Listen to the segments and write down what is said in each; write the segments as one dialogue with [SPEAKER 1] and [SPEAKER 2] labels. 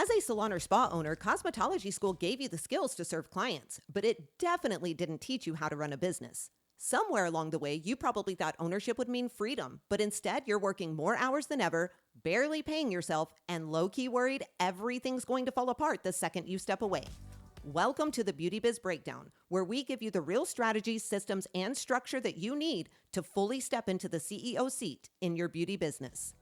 [SPEAKER 1] As a salon or spa owner, cosmetology school gave you the skills to serve clients, but it definitely didn't teach you how to run a business. Somewhere along the way, you probably thought ownership would mean freedom, but instead you're working more hours than ever, barely paying yourself, and low-key worried everything's going to fall apart the second you step away. Welcome to the Beauty Biz Breakdown, where we give you the real strategies, systems, and structure that you need to fully step into the CEO seat in your beauty business.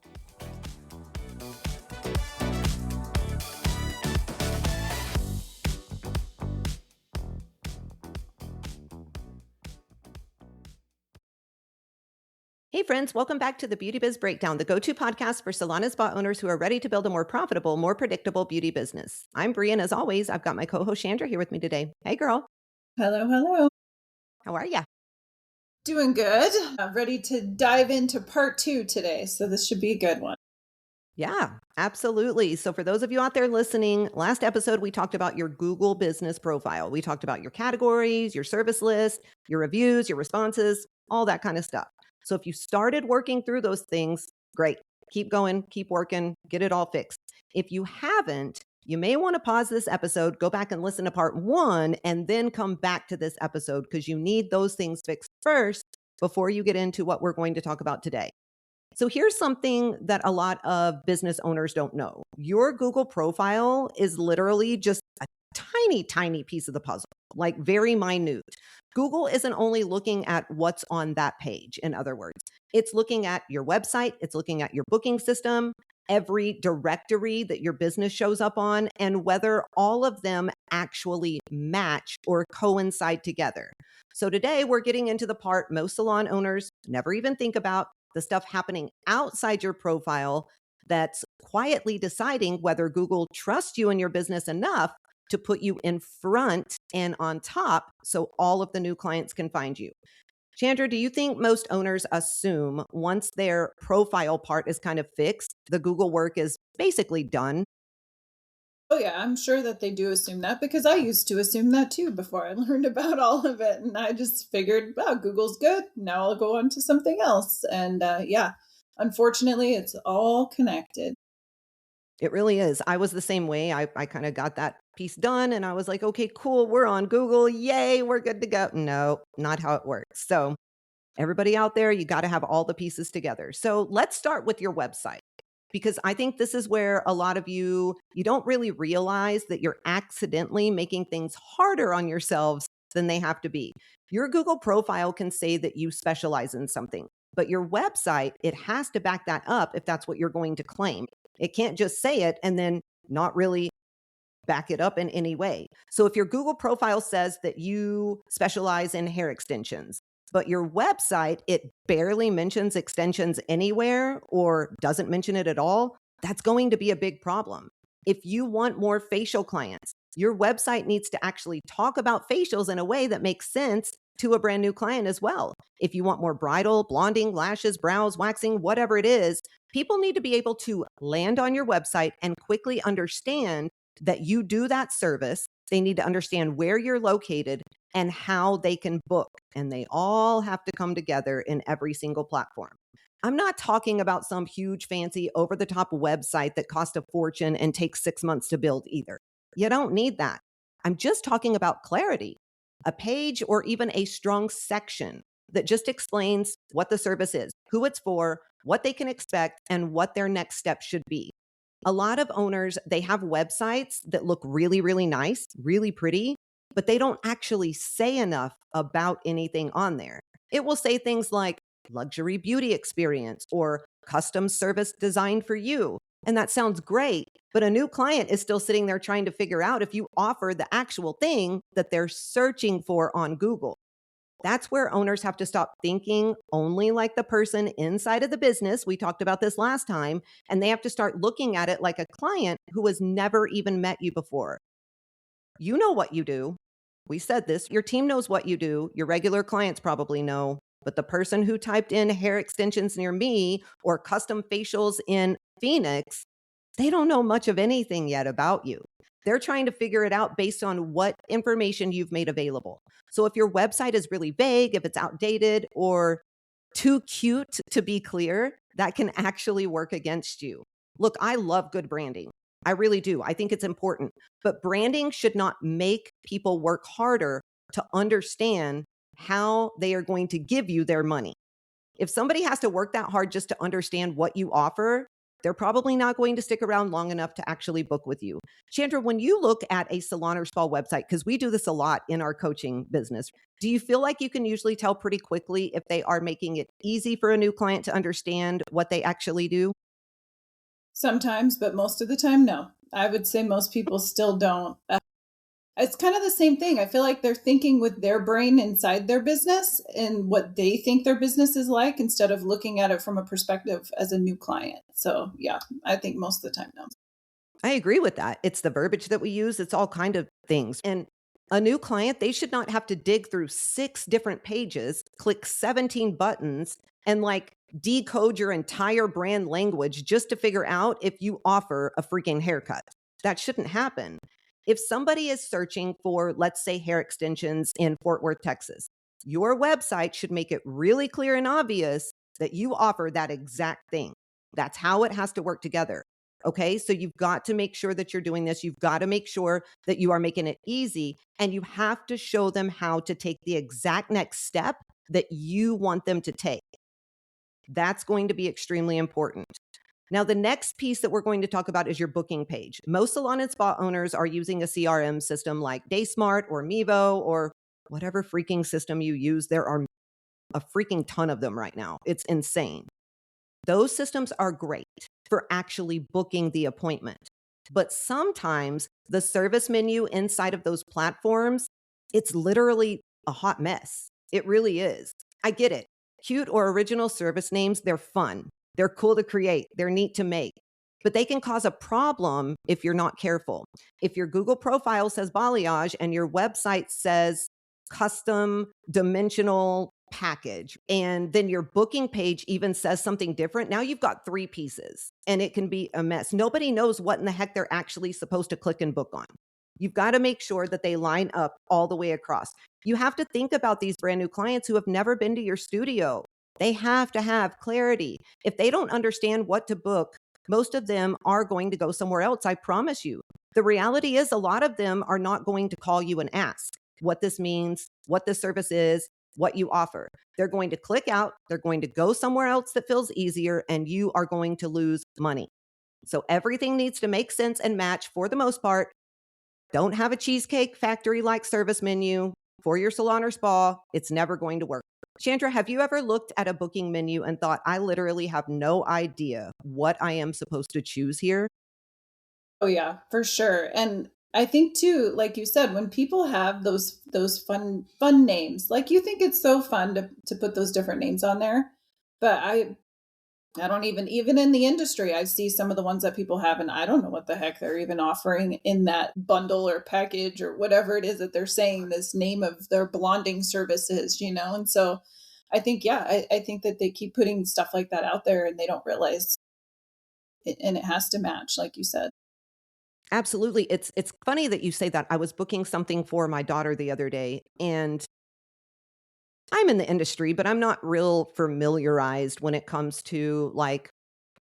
[SPEAKER 1] Hey friends, welcome back to the Beauty Biz Breakdown, the go-to podcast for salon and spa owners who are ready to build a more profitable, more predictable beauty business. I'm Brie, and as always, I've got my co-host Chandra here with me today. Hey girl.
[SPEAKER 2] Hello, hello.
[SPEAKER 1] How are ya?
[SPEAKER 2] Doing good. I'm ready to dive into part 2 today, so this should be a good one.
[SPEAKER 1] Yeah, absolutely. So for those of you out there listening, last episode we talked about your Google business profile. We talked about your categories, your service list, your reviews, your responses, all that kind of stuff. So if you started working through those things, great. Keep going, keep working, get it all fixed. If you haven't, you may want to pause this episode, go back and listen to part 1, and then come back to this episode because you need those things fixed first before you get into what we're going to talk about today. So here's something that a lot of business owners don't know. Your Google profile is literally just a tiny, tiny piece of the puzzle, like very minute. Google isn't only looking at what's on that page, in other words. It's looking at your website, it's looking at your booking system, every directory that your business shows up on, and whether all of them actually match or coincide together. So today we're getting into the part most salon owners never even think about, the stuff happening outside your profile that's quietly deciding whether Google trusts you and your business enough to put you in front and on top so all of the new clients can find you. Chandra, do you think most owners assume once their profile part is kind of fixed, the Google work is basically done?
[SPEAKER 2] Oh, yeah, I'm sure that they do assume that because I used to assume that too before I learned about all of it. And I just figured, wow, Google's good. Now I'll go on to something else. And yeah, unfortunately, it's all connected.
[SPEAKER 1] It really is. I was the same way. I kind of got that piece done and I was like, okay, cool. We're on Google. Yay, we're good to go. No, not how it works. So everybody out there, you got to have all the pieces together. So let's start with your website, because I think this is where a lot of you don't really realize that you're accidentally making things harder on yourselves than they have to be. Your Google profile can say that you specialize in something, but your website, it has to back that up if that's what you're going to claim. It can't just say it and then not really back it up in any way. So if your Google profile says that you specialize in hair extensions, but your website, it barely mentions extensions anywhere or doesn't mention it at all, that's going to be a big problem. If you want more facial clients, your website needs to actually talk about facials in a way that makes sense to a brand new client as well. If you want more bridal, blonding, lashes, brows, waxing, whatever it is, people need to be able to land on your website and quickly understand that you do that service. They need to understand where you're located and how they can book. And they all have to come together in every single platform. I'm not talking about some huge, fancy, over-the-top website that costs a fortune and takes 6 months to build either. You don't need that. I'm just talking about clarity, a page or even a strong section that just explains what the service is, who it's for, what they can expect, and what their next step should be. A lot of owners, they have websites that look really, really nice, really pretty, but they don't actually say enough about anything on there. It will say things like luxury beauty experience or custom service designed for you. And that sounds great, but a new client is still sitting there trying to figure out if you offer the actual thing that they're searching for on Google. That's where owners have to stop thinking only like the person inside of the business. We talked about this last time, and they have to start looking at it like a client who has never even met you before. You know what you do. We said this. Your team knows what you do. Your regular clients probably know. But the person who typed in hair extensions near me or custom facials in Phoenix, they don't know much of anything yet about you. They're trying to figure it out based on what information you've made available. So if your website is really vague, if it's outdated or too cute to be clear, that can actually work against you. Look, I love good branding. I really do. I think it's important. But branding should not make people work harder to understand how they are going to give you their money. If somebody has to work that hard just to understand what you offer, they're probably not going to stick around long enough to actually book with you. Chandra, when you look at a salon or spa website, because we do this a lot in our coaching business, do you feel like you can usually tell pretty quickly if they are making it easy for a new client to understand what they actually do?
[SPEAKER 2] Sometimes, but most of the time, no. I would say most people still don't. It's kind of the same thing. I feel like they're thinking with their brain inside their business and what they think their business is like instead of looking at it from a perspective as a new client. So, yeah, I think most of the time, no.
[SPEAKER 1] I agree with that. It's the verbiage that we use. It's all kind of things. And a new client, they should not have to dig through 6 different pages, click 17 buttons, and like decode your entire brand language just to figure out if you offer a freaking haircut. That shouldn't happen. If somebody is searching for, let's say, hair extensions in Fort Worth, Texas, your website should make it really clear and obvious that you offer that exact thing. That's how it has to work together. Okay. So you've got to make sure that you're doing this. You've got to make sure that you are making it easy, and you have to show them how to take the exact next step that you want them to take. That's going to be extremely important. Now, the next piece that we're going to talk about is your booking page. Most salon and spa owners are using a CRM system like DaySmart or Mevo or whatever freaking system you use. There are a freaking ton of them right now. It's insane. Those systems are great for actually booking the appointment. But sometimes the service menu inside of those platforms, it's literally a hot mess. It really is. I get it. Cute or original service names, they're fun. They're cool to create. They're neat to make. But they can cause a problem if you're not careful. If your Google profile says balayage and your website says custom dimensional package, and then your booking page even says something different, now you've got 3 pieces and it can be a mess. Nobody knows what in the heck they're actually supposed to click and book on. You've got to make sure that they line up all the way across. You have to think about these brand new clients who have never been to your studio. They have to have clarity. If they don't understand what to book, most of them are going to go somewhere else. I promise you. The reality is, a lot of them are not going to call you and ask what this means, what this service is, what you offer. They're going to click out, they're going to go somewhere else that feels easier, and you are going to lose money. So everything needs to make sense and match for the most part. Don't have a cheesecake factory like service menu for your salon or spa. It's never going to work. Chandra, have you ever looked at a booking menu and thought, I literally have no idea what I am supposed to choose here?
[SPEAKER 2] Oh yeah, for sure. And I think too, like you said, when people have those fun names, like you think it's so fun to put those different names on there. But I don't even in the industry, I see some of the ones that people have, and I don't know what the heck they're even offering in that bundle or package or whatever it is that they're saying this name of their blonding services. And so I think, yeah, I think that they keep putting stuff like that out there and they don't realize it, and it has to match, like you said.
[SPEAKER 1] Absolutely. It's funny that you say that. I was booking something for my daughter the other day, and I'm in the industry, but I'm not real familiarized when it comes to like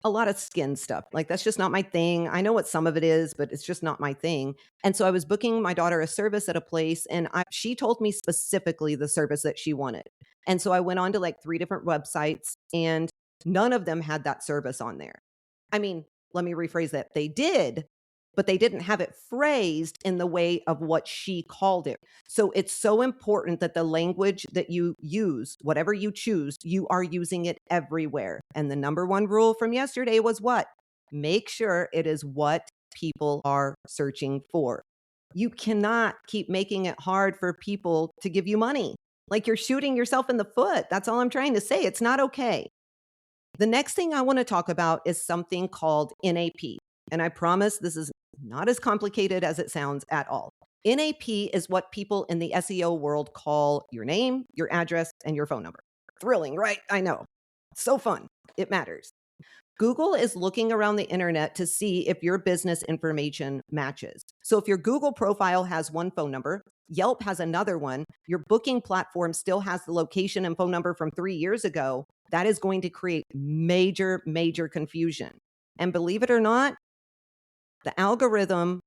[SPEAKER 1] a lot of skin stuff. Like that's just not my thing. I know what some of it is, but it's just not my thing. And so I was booking my daughter a service at a place, and she told me specifically the service that she wanted. And so I went on to like 3 different websites, and none of them had that service on there. I mean, let me rephrase that. They did, but they didn't have it phrased in the way of what she called it. So it's so important that the language that you use, whatever you choose, you are using it everywhere. And the number one rule from yesterday was what? Make sure it is what people are searching for. You cannot keep making it hard for people to give you money. Like you're shooting yourself in the foot. That's all I'm trying to say. It's not okay. The next thing I want to talk about is something called NAP. And I promise this is not as complicated as it sounds at all. NAP is what people in the SEO world call your name, your address, and your phone number. Thrilling, right? I know. So fun. It matters. Google is looking around the internet to see if your business information matches. So if your Google profile has one phone number, Yelp has another one, your booking platform still has the location and phone number from 3 years ago, that is going to create major, major confusion. And believe it or not, The algorithm,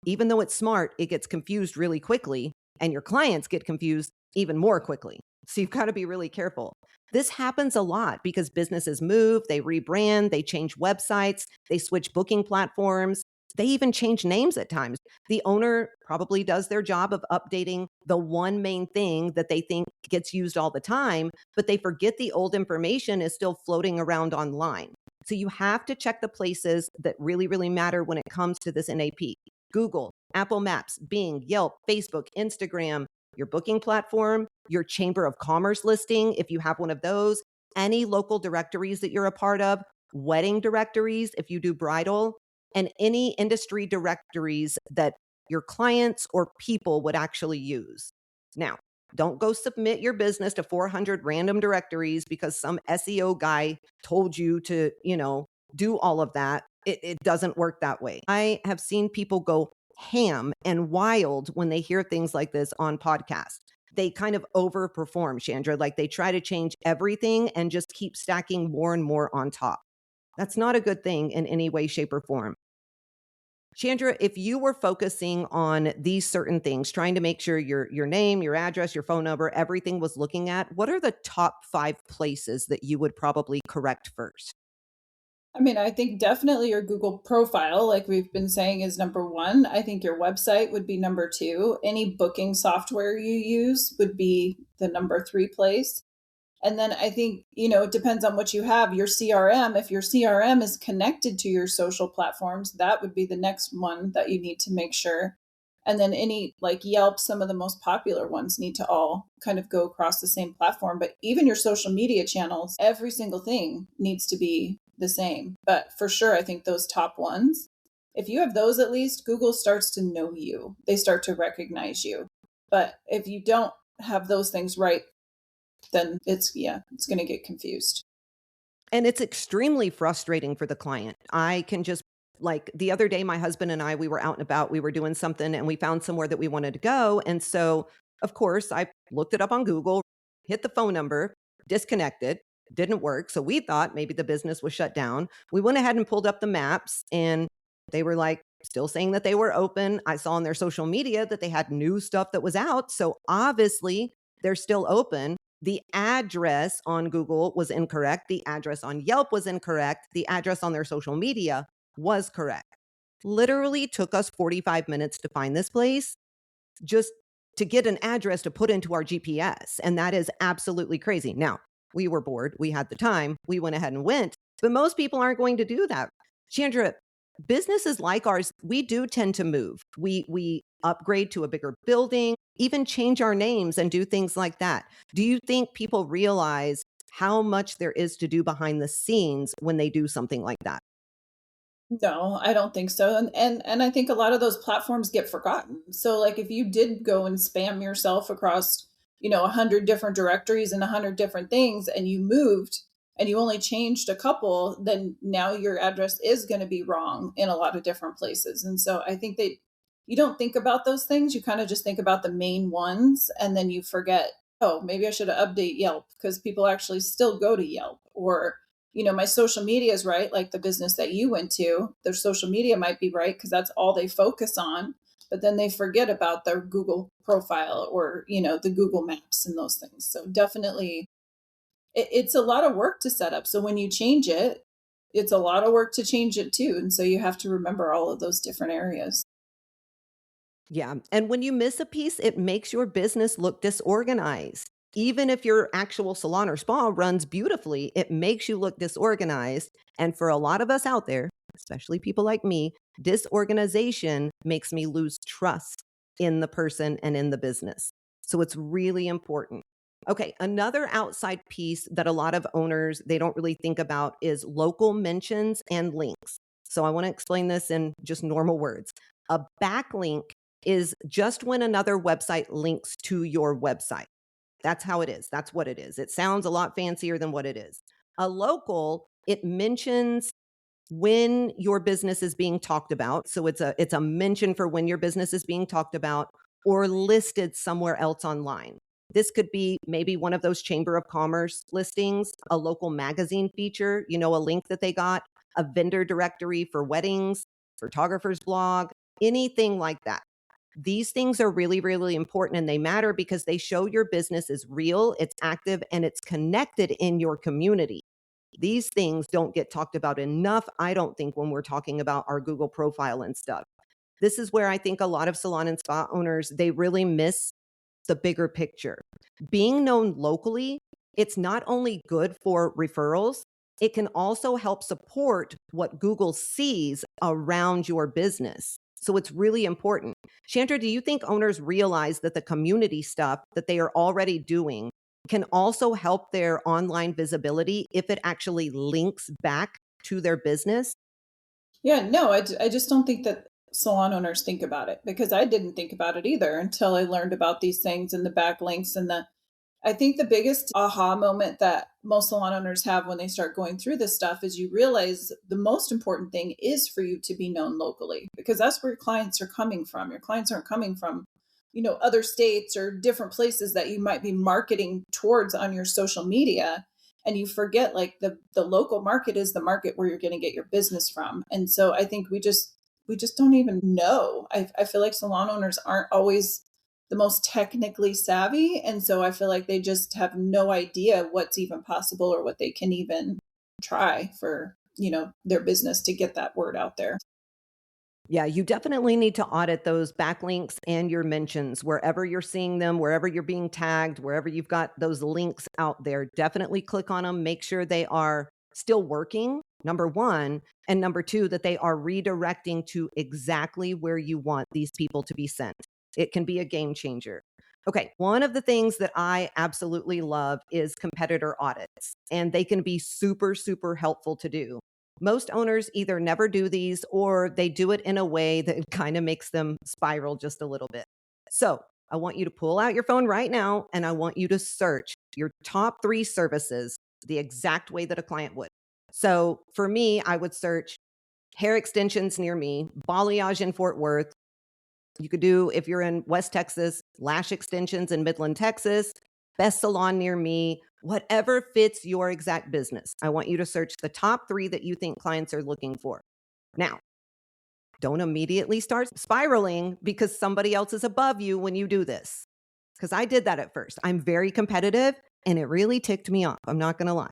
[SPEAKER 1] even though it's smart, it gets confused really quickly, and your clients get confused even more quickly. So you've got to be really careful. This happens a lot because businesses move, they rebrand, they change websites, they switch booking platforms, they even change names at times. The owner probably does their job of updating the one main thing that they think gets used all the time, but they forget the old information is still floating around online. So you have to check the places that really, really matter when it comes to this NAP. Google, Apple Maps, Bing, Yelp, Facebook, Instagram, your booking platform, your Chamber of Commerce listing, if you have one of those, any local directories that you're a part of, wedding directories, if you do bridal, and any industry directories that your clients or people would actually use. Now, don't go submit your business to 400 random directories because some SEO guy told you to, do all of that. It doesn't work that way. I have seen people go ham and wild when they hear things like this on podcasts. They kind of overperform, Chandra. Like they try to change everything and just keep stacking more and more on top. That's not a good thing in any way, shape, or form. Chandra, if you were focusing on these certain things, trying to make sure your name, your address, your phone number, everything was looking at, what are the top 5 places that you would probably correct first?
[SPEAKER 2] I mean, I think definitely your Google profile, like we've been saying, is number one. I think your website would be number two. Any booking software you use would be the number three place. And then I think, it depends on what you have. Your CRM, if your CRM is connected to your social platforms, that would be the next one that you need to make sure. And then any like Yelp, some of the most popular ones need to all kind of go across the same platform. But even your social media channels, every single thing needs to be the same. But for sure, I think those top ones, if you have those at least, Google starts to know you, they start to recognize you. But if you don't have those things right, then it's going to get confused.
[SPEAKER 1] And it's extremely frustrating for the client. I can just like the other day, my husband and I, we were out and about, we were doing something and we found somewhere that we wanted to go. And so, of course, I looked it up on Google, hit the phone number, disconnected, didn't work. So we thought maybe the business was shut down. We went ahead and pulled up the maps and they were like still saying that they were open. I saw on their social media that they had new stuff that was out. So obviously they're still open. The address on Google was incorrect. The address on Yelp was incorrect. The address on their social media was correct. Literally took us 45 minutes to find this place just to get an address to put into our GPS. And that is absolutely crazy. Now, we were bored. We had the time. We went ahead and went. But most people aren't going to do that. Chandra, businesses like ours, we do tend to move. We upgrade to a bigger building, even change our names and do things like that. Do you think people realize how much there is to do behind the scenes when they do something like that?
[SPEAKER 2] No, I don't think so. And I think a lot of those platforms get forgotten. So like if you did go and spam yourself across, 100 different directories and 100 different things and you moved and you only changed a couple, then now your address is going to be wrong in a lot of different places. And so I think that you don't think about those things. You kind of just think about the main ones and then you forget, oh, maybe I should update Yelp because people actually still go to Yelp, or my social media is right, like the business that you went to, their social media might be right because that's all they focus on. But then they forget about their Google profile or, the Google Maps and those things. So definitely it's a lot of work to set up. So when you change it, it's a lot of work to change it too. And so you have to remember all of those different areas.
[SPEAKER 1] Yeah. And when you miss a piece, it makes your business look disorganized. Even if your actual salon or spa runs beautifully, it makes you look disorganized. And for a lot of us out there, especially people like me, disorganization makes me lose trust in the person and in the business. So it's really important. Okay, another outside piece that a lot of owners they don't really think about is local mentions and links. So I want to explain this in just normal words. A backlink is just when another website links to your website. That's how it is. That's what it is. It sounds a lot fancier than what it is. A local, it mentions when your business is being talked about. So it's a mention for when your business is being talked about or listed somewhere else online. This could be maybe one of those Chamber of Commerce listings, a local magazine feature, a link that they got, a vendor directory for weddings. photographer's blog, anything like that. These things are really, really important and they matter because they show your business is real, it's active, and it's connected in your community. These things don't get talked about enough, I don't think, when we're talking about our Google profile and stuff. This is where I think a lot of salon and spa owners, they really miss the bigger picture. Being known locally, it's not only good for referrals, it can also help support what Google sees around your business. So it's really important. Chandra, do you think owners realize that the community stuff that they are already doing can also help their online visibility if it actually links back to their business?
[SPEAKER 2] Yeah, no, I just don't think that salon owners think about it because I didn't think about it either until I learned about these things and the backlinks and the I think the biggest aha moment that most salon owners have when they start going through this stuff is you realize the most important thing is for you to be known locally because that's where your clients are coming from. Your clients aren't coming from, other states or different places that you might be marketing towards on your social media. And you forget like the local market is the market where you're going to get your business from. And so I think we just don't even know. I feel like salon owners aren't always the most technically savvy. And so I feel like they just have no idea what's even possible or what they can even try for, their business to get that word out there.
[SPEAKER 1] Yeah, you definitely need to audit those backlinks and your mentions wherever you're seeing them, wherever you're being tagged, wherever you've got those links out there. Definitely click on them. Make sure they are still working, number one. And number two, that they are redirecting to exactly where you want these people to be sent. It can be a game changer. Okay, one of the things that I absolutely love is competitor audits, and they can be super, super helpful to do. Most owners either never do these or they do it in a way that kind of makes them spiral just a little bit. So I want you to pull out your phone right now and I want you to search your top 3 services the exact way that a client would. So for me, I would search hair extensions near me, balayage in Fort Worth. You could do, if you're in West Texas, lash extensions in Midland, Texas, best salon near me, whatever fits your exact business. I want you to search the top 3 that you think clients are looking for. Now, don't immediately start spiraling because somebody else is above you when you do this. Because I did that at first. I'm very competitive and it really ticked me off. I'm not going to lie.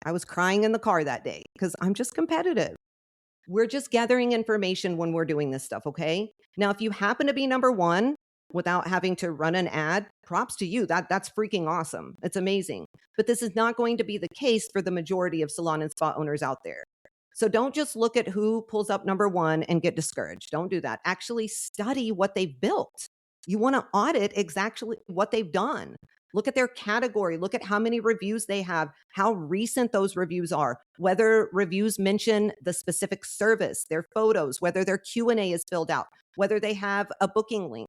[SPEAKER 1] I was crying in the car that day because I'm just competitive. We're just gathering information when we're doing this stuff, okay? Now, if you happen to be number 1 without having to run an ad, props to you. That's freaking awesome. It's amazing. But this is not going to be the case for the majority of salon and spa owners out there. So don't just look at who pulls up number 1 and get discouraged. Don't do that. Actually study what they've built. You want to audit exactly what they've done. Look at their category. Look at how many reviews they have, how recent those reviews are, whether reviews mention the specific service, their photos, whether their Q&A is filled out, whether they have a booking link.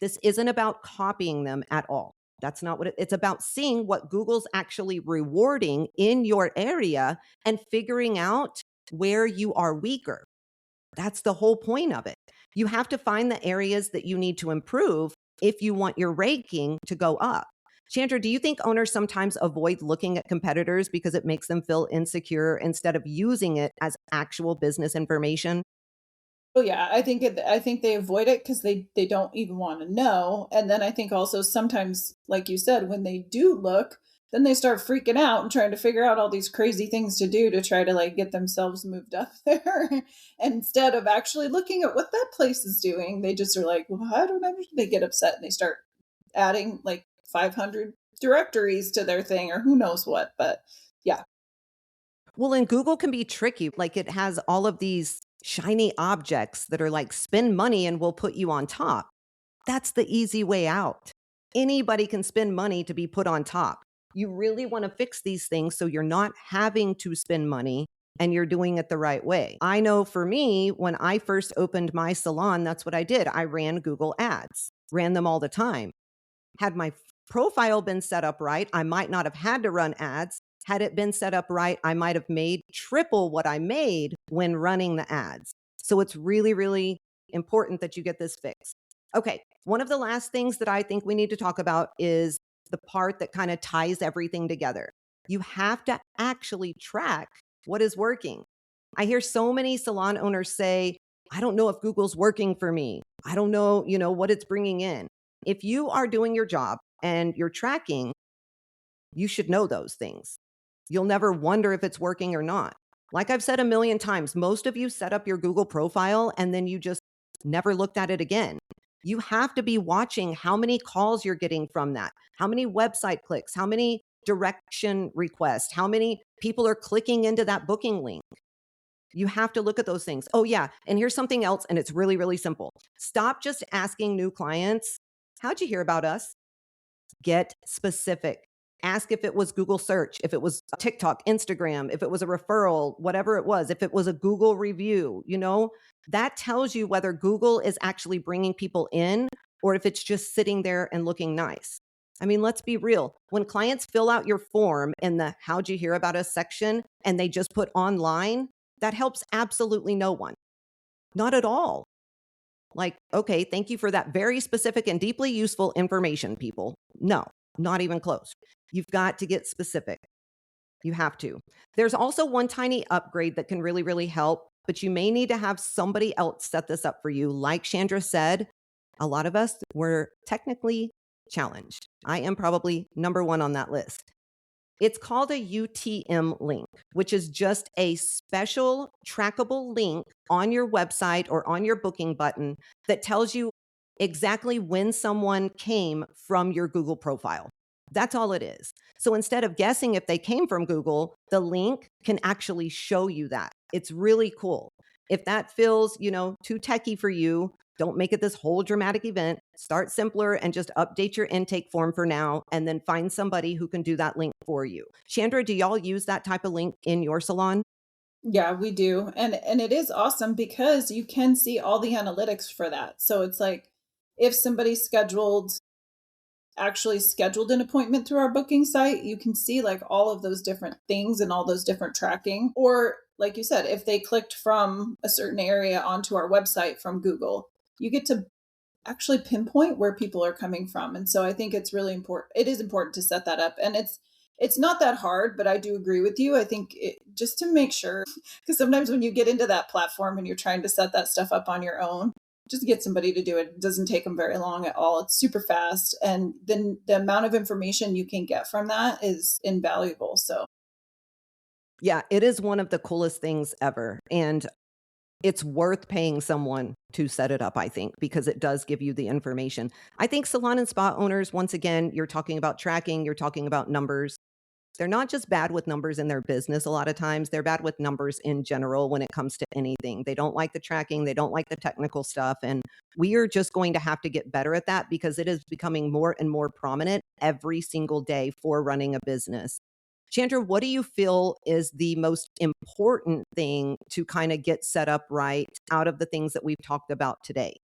[SPEAKER 1] This isn't about copying them at all. That's not what it's about. Seeing what Google's actually rewarding in your area and figuring out where you are weaker. That's the whole point of it. You have to find the areas that you need to improve if you want your ranking to go up. Chandra, do you think owners sometimes avoid looking at competitors because it makes them feel insecure instead of using it as actual business information?
[SPEAKER 2] Oh yeah, I think they avoid it because they don't even want to know. And then I think also sometimes, like you said, when they do look, then they start freaking out and trying to figure out all these crazy things to do to try to like get themselves moved up there. And instead of actually looking at what that place is doing, they just are like, well, I don't understand. They get upset and they start adding like 500 directories to their thing or who knows what. But yeah.
[SPEAKER 1] Well, and Google can be tricky. Like it has all of these shiny objects that are like spend money and we'll put you on top. That's the easy way out. Anybody can spend money to be put on top. You really want to fix these things so you're not having to spend money and you're doing it the right way. I know for me, when I first opened my salon, that's what I did. I ran Google ads, ran them all the time. Had my profile been set up right, I might not have had to run ads. Had it been set up right, I might have made triple what I made when running the ads. So it's really, really important that you get this fixed. Okay, one of the last things that I think we need to talk about is the part that kind of ties everything together. You have to actually track what is working. I hear so many salon owners say, I don't know if Google's working for me. I don't know, what it's bringing in. If you are doing your job and you're tracking, you should know those things. You'll never wonder if it's working or not. Like I've said a million times, most of you set up your Google profile and then you just never looked at it again. You have to be watching how many calls you're getting from that, how many website clicks, how many direction requests, how many people are clicking into that booking link. You have to look at those things. Oh, yeah. And here's something else. And it's really, really simple. Stop just asking new clients, how'd you hear about us? Get specific. Ask if it was Google search, if it was TikTok, Instagram, if it was a referral, whatever it was, if it was a Google review, that tells you whether Google is actually bringing people in or if it's just sitting there and looking nice. I mean, let's be real. When clients fill out your form in the how'd you hear about us section and they just put online, that helps absolutely no one. Not at all. Like, okay, thank you for that very specific and deeply useful information, people. No, not even close. You've got to get specific. You have to. There's also one tiny upgrade that can really, really help, but you may need to have somebody else set this up for you. Like Chandra said, a lot of us were technically challenged. I am probably number one on that list. It's called a UTM link, which is just a special trackable link on your website or on your booking button that tells you exactly when someone came from your Google profile. That's all it is. So instead of guessing if they came from Google, the link can actually show you that. It's really cool. If that feels, too techie for you, don't make it this whole dramatic event. Start simpler and just update your intake form for now, and then find somebody who can do that link for you. Chandra, do y'all use that type of link in your salon?
[SPEAKER 2] Yeah, we do. And it is awesome because you can see all the analytics for that. So it's like if somebody actually scheduled an appointment through our booking site, you can see like all of those different things and all those different tracking. Or like you said, if they clicked from a certain area onto our website from Google, you get to actually pinpoint where people are coming from. And so I think it's really important. It is important to set that up. And it's not that hard, but I do agree with you. I think just to make sure, because sometimes when you get into that platform and you're trying to set that stuff up on your own, just get somebody to do it. It doesn't take them very long at all. It's super fast. And then the amount of information you can get from that is invaluable. So,
[SPEAKER 1] Yeah, it is one of the coolest things ever. And it's worth paying someone to set it up, I think, because it does give you the information. I think salon and spa owners, once again, you're talking about tracking, you're talking about numbers. They're not just bad with numbers in their business a lot of times, they're bad with numbers in general when it comes to anything. They don't like the tracking, they don't like the technical stuff, and we are just going to have to get better at that because it is becoming more and more prominent every single day for running a business. Chandra, what do you feel is the most important thing to kind of get set up right out of the things that we've talked about today?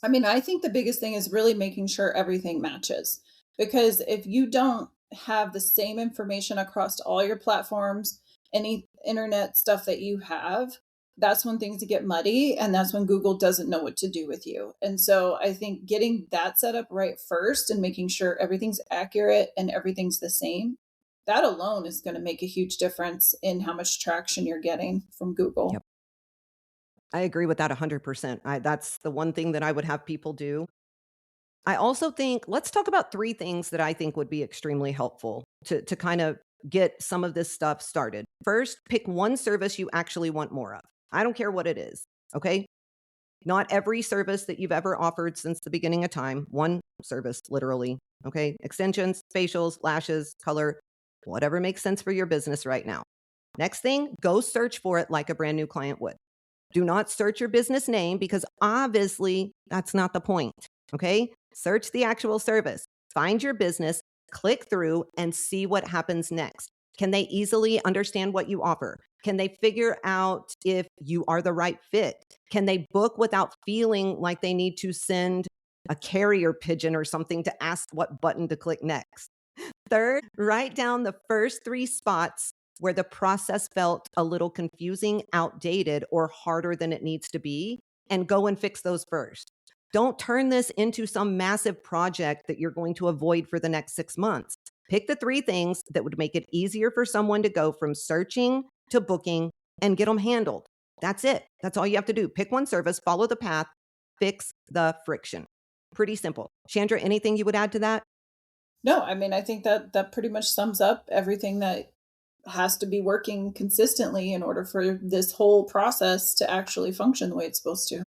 [SPEAKER 2] I mean, I think the biggest thing is really making sure everything matches. Because if you don't have the same information across all your platforms, any internet stuff that you have, that's when things get muddy and that's when Google doesn't know what to do with you. And so I think getting that set up right first and making sure everything's accurate and everything's the same, that alone is going to make a huge difference in how much traction you're getting from Google.
[SPEAKER 1] Yep. I agree with that 100%. That's the one thing that I would have people do. I also think let's talk about 3 things that I think would be extremely helpful to kind of get some of this stuff started. First, pick one service you actually want more of. I don't care what it is, okay? Not every service that you've ever offered since the beginning of time, one service literally, okay? Extensions, facials, lashes, color, whatever makes sense for your business right now. Next thing, go search for it like a brand new client would. Do not search your business name because obviously that's not the point. Okay. Search the actual service, find your business, click through and see what happens next. Can they easily understand what you offer? Can they figure out if you are the right fit? Can they book without feeling like they need to send a carrier pigeon or something to ask what button to click next? Third, write down the first 3 spots where the process felt a little confusing, outdated, or harder than it needs to be, and go and fix those first. Don't turn this into some massive project that you're going to avoid for the next 6 months. Pick the 3 things that would make it easier for someone to go from searching to booking and get them handled. That's it. That's all you have to do. Pick one service, follow the path, fix the friction. Pretty simple. Chandra, anything you would add to that?
[SPEAKER 2] No, I mean, I think that that pretty much sums up everything that has to be working consistently in order for this whole process to actually function the way it's supposed to.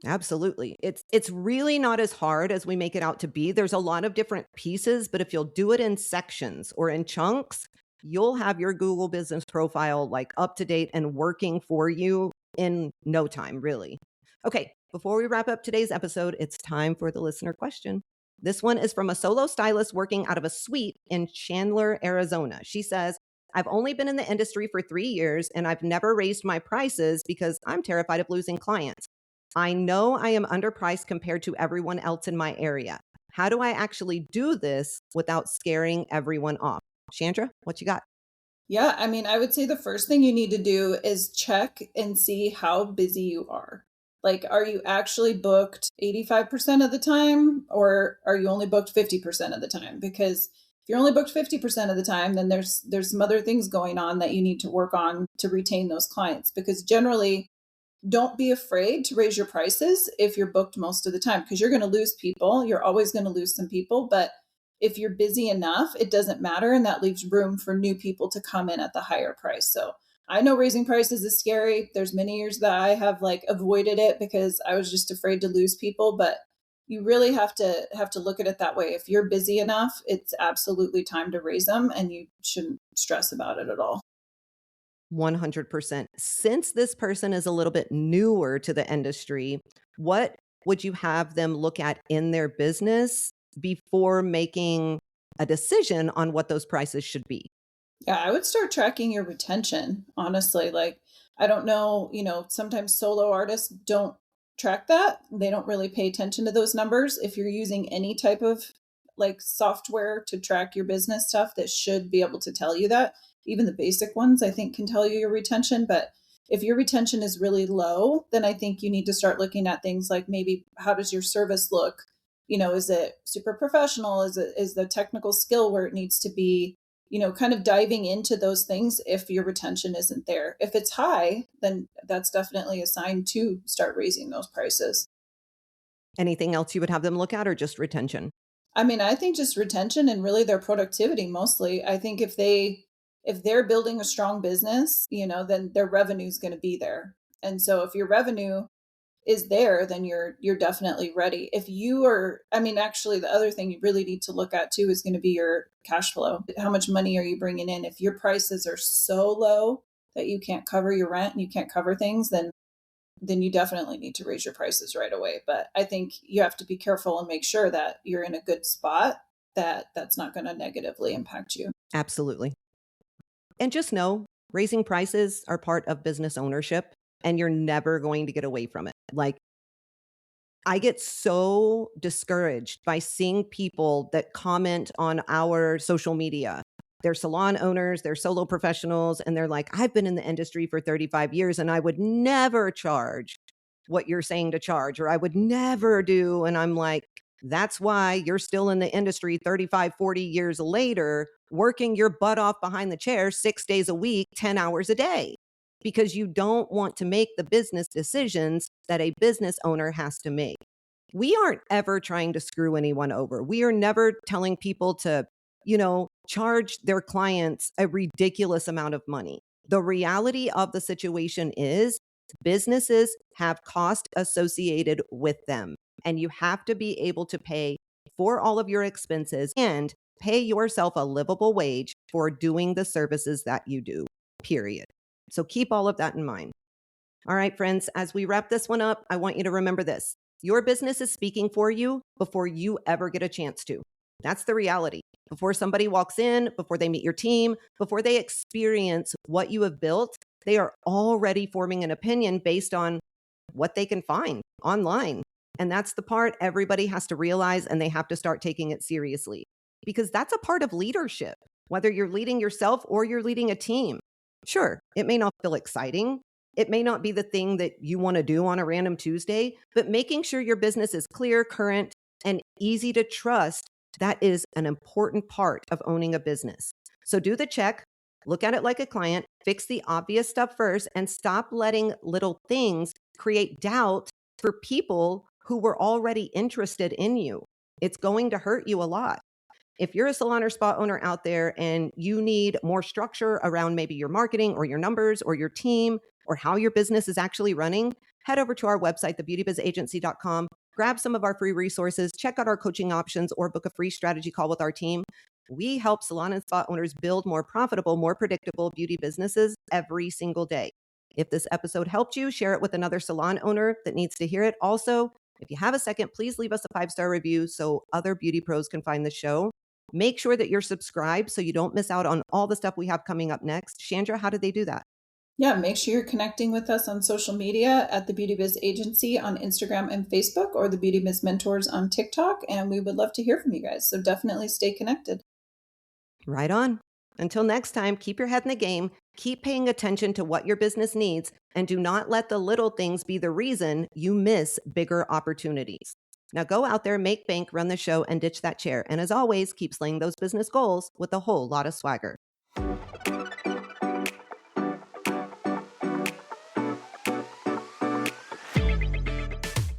[SPEAKER 1] Absolutely. It's really not as hard as we make it out to be. There's a lot of different pieces, but if you'll do it in sections or in chunks, you'll have your Google business profile like up to date and working for you in no time, really. Okay, before we wrap up today's episode, it's time for the listener question. This one is from a solo stylist working out of a suite in Chandler, Arizona. She says, I've only been in the industry for 3 years and I've never raised my prices because I'm terrified of losing clients. I know I am underpriced compared to everyone else in my area. How do I actually do this without scaring everyone off? Chandra, what you got?
[SPEAKER 2] Yeah, I mean, I would say the first thing you need to do is check and see how busy you are. Like, are you actually booked 85% of the time, or are you only booked 50% of the time? Because if you're only booked 50% of the time, then there's some other things going on that you need to work on to retain those clients. Because generally, don't be afraid to raise your prices if you're booked most of the time, because you're going to lose people. You're always going to lose some people, but if you're busy enough, it doesn't matter. And that leaves room for new people to come in at the higher price. So I know raising prices is scary. There's many years that I have like avoided it because I was just afraid to lose people, but you really have to look at it that way. If you're busy enough, it's absolutely time to raise them and you shouldn't stress about it at all.
[SPEAKER 1] 100%. Since this person is a little bit newer to the industry, what would you have them look at in their business before making a decision on what those prices should be?
[SPEAKER 2] Yeah, I would start tracking your retention, honestly. Like, I don't know, sometimes solo artists don't track that. They don't really pay attention to those numbers. If you're using any type of like software to track your business stuff, that should be able to tell you that. Even the basic ones, I think, can tell you your retention. But if your retention is really low, then I think you need to start looking at things like maybe how does your service look? Is it super professional? Is the technical skill where it needs to be? Kind of diving into those things if your retention isn't there. If it's high, then that's definitely a sign to start raising those prices.
[SPEAKER 1] Anything else you would have them look at or just retention?
[SPEAKER 2] I mean, I think just retention and really their productivity mostly. I think if they're building a strong business, then their revenue is going to be there. And so if your revenue is there, then you're definitely ready. If you are, I mean, actually, the other thing you really need to look at too is going to be your cash flow. How much money are you bringing in? If your prices are so low that you can't cover your rent and you can't cover things, then you definitely need to raise your prices right away. But I think you have to be careful and make sure that you're in a good spot, that that's not going to negatively impact you.
[SPEAKER 1] Absolutely. And just know raising prices are part of business ownership and you're never going to get away from it. Like, I get so discouraged by seeing people that comment on our social media. They're salon owners, they're solo professionals, and they're like, I've been in the industry for 35 years and I would never charge what you're saying to charge, or I would never do. And I'm like, that's why you're still in the industry 35, 40 years later, working your butt off behind the chair 6 days a week, 10 hours a day, because you don't want to make the business decisions that a business owner has to make. We aren't ever trying to screw anyone over. We are never telling people to, charge their clients a ridiculous amount of money. The reality of the situation is businesses have cost associated with them, and you have to be able to pay for all of your expenses and pay yourself a livable wage for doing the services that you do, period. So keep all of that in mind. All right, friends, as we wrap this one up, I want you to remember this. Your business is speaking for you before you ever get a chance to. That's the reality. Before somebody walks in, before they meet your team, before they experience what you have built, they are already forming an opinion based on what they can find online. And that's the part everybody has to realize, and they have to start taking it seriously because that's a part of leadership, whether you're leading yourself or you're leading a team. Sure, it may not feel exciting. It may not be the thing that you want to do on a random Tuesday, but making sure your business is clear, current, and easy to trust, that is an important part of owning a business. So do the check. Look at it like a client, fix the obvious stuff first, and stop letting little things create doubt for people who were already interested in you. It's going to hurt you a lot. If you're a salon or spa owner out there and you need more structure around maybe your marketing or your numbers or your team or how your business is actually running, head over to our website, thebeautybizagency.com, grab some of our free resources, check out our coaching options, or book a free strategy call with our team. We help salon and spa owners build more profitable, more predictable beauty businesses every single day. If this episode helped you, share it with another salon owner that needs to hear it. Also, if you have a second, please leave us a 5-star review so other beauty pros can find the show. Make sure that you're subscribed so you don't miss out on all the stuff we have coming up next. Chandra, how do they do that?
[SPEAKER 2] Yeah, make sure you're connecting with us on social media at the Beauty Biz Agency on Instagram and Facebook, or the Beauty Biz Mentors on TikTok. And we would love to hear from you guys. So definitely stay connected.
[SPEAKER 1] Right on. Until next time, keep your head in the game, keep paying attention to what your business needs, and do not let the little things be the reason you miss bigger opportunities. Now go out there, make bank, run the show, and ditch that chair. And as always, keep slaying those business goals with a whole lot of swagger.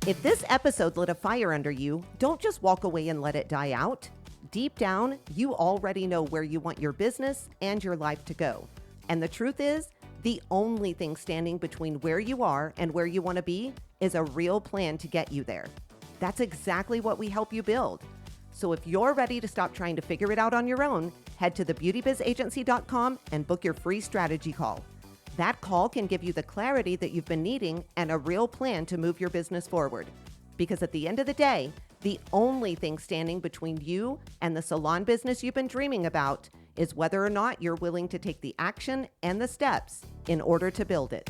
[SPEAKER 1] If this episode lit a fire under you, don't just walk away and let it die out. Deep down, you already know where you want your business and your life to go. And the truth is, the only thing standing between where you are and where you want to be is a real plan to get you there. That's exactly what we help you build. So if you're ready to stop trying to figure it out on your own, head to thebeautybizagency.com and book your free strategy call. That call can give you the clarity that you've been needing and a real plan to move your business forward. Because at the end of the day, the only thing standing between you and the salon business you've been dreaming about is whether or not you're willing to take the action and the steps in order to build it.